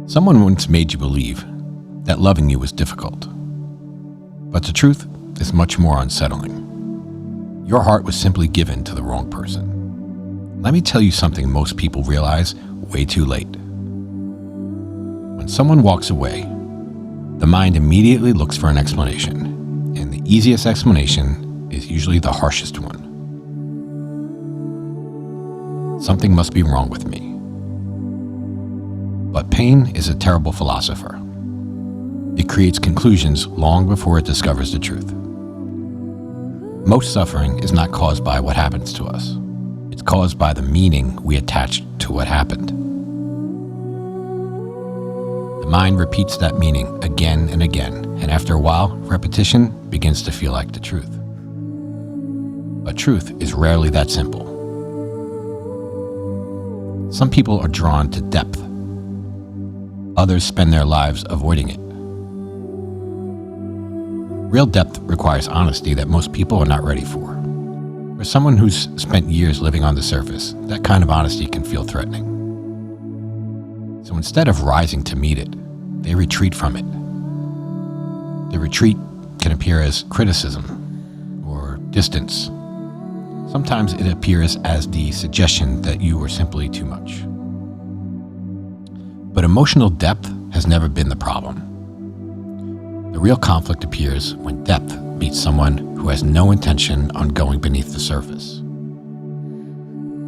Someone once made you believe that loving you was difficult. But the truth is much more unsettling. Your heart was simply given to the wrong person. Let me tell you something most people realize way too late. When someone walks away, the mind immediately looks for an explanation, and the easiest explanation is usually the harshest one. Something must be wrong with me. But pain is a terrible philosopher. It creates conclusions long before it discovers the truth. Most suffering is not caused by what happens to us. It's caused by the meaning we attach to what happened. The mind repeats that meaning again and again, and after a while, repetition begins to feel like the truth. But truth is rarely that simple. Some people are drawn to depth. Others spend their lives avoiding it. Real depth requires honesty that most people are not ready for. For someone who's spent years living on the surface, that kind of honesty can feel threatening. So instead of rising to meet it, they retreat from it. The retreat can appear as criticism or distance. Sometimes it appears as the suggestion that you were simply too much. But emotional depth has never been the problem. The real conflict appears when depth meets someone who has no intention on going beneath the surface.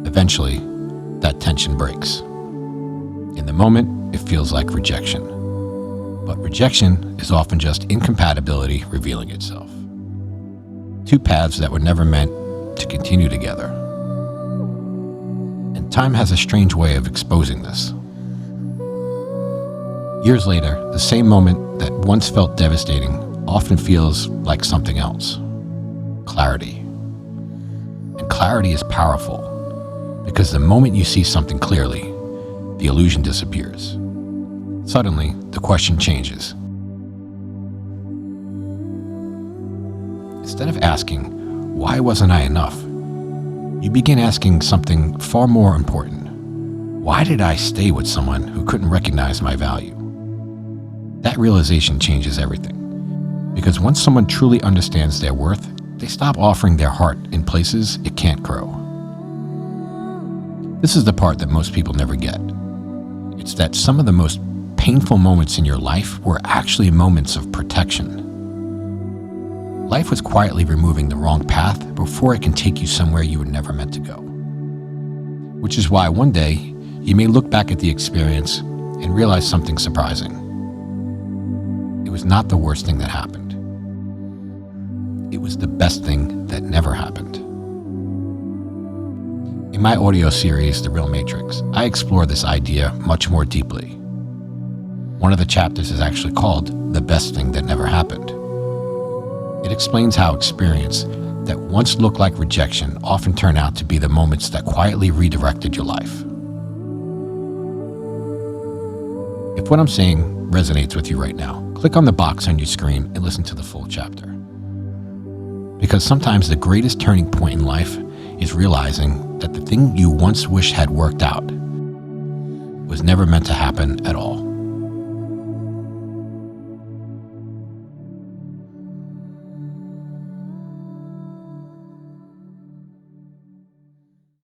Eventually, that tension breaks. In the moment, it feels like rejection. But rejection is often just incompatibility revealing itself. Two paths that were never meant to continue together. And time has a strange way of exposing this. Years later, the same moment that once felt devastating often feels like something else. Clarity. And clarity is powerful because the moment you see something clearly, the illusion disappears. Suddenly, the question changes. Instead of asking, why wasn't I enough? You begin asking something far more important. Why did I stay with someone who couldn't recognize my value? That realization changes everything. Because once someone truly understands their worth, they stop offering their heart in places it can't grow. This is the part that most people never get. It's that some of the most painful moments in your life were actually moments of protection. Life was quietly removing the wrong path before it can take you somewhere you were never meant to go. Which is why one day, you may look back at the experience and realize something surprising. It was not the worst thing that happened. It was the best thing that never happened. In my audio series, The Real Matrix, I explore this idea much more deeply. One of the chapters is actually called The Best Thing That Never Happened. It explains how experience that once looked like rejection often turn out to be the moments that quietly redirected your life. If what I'm saying resonates with you right now, click on the box on your screen and listen to the full chapter. Because sometimes the greatest turning point in life is realizing that the thing you once wished had worked out was never meant to happen at all.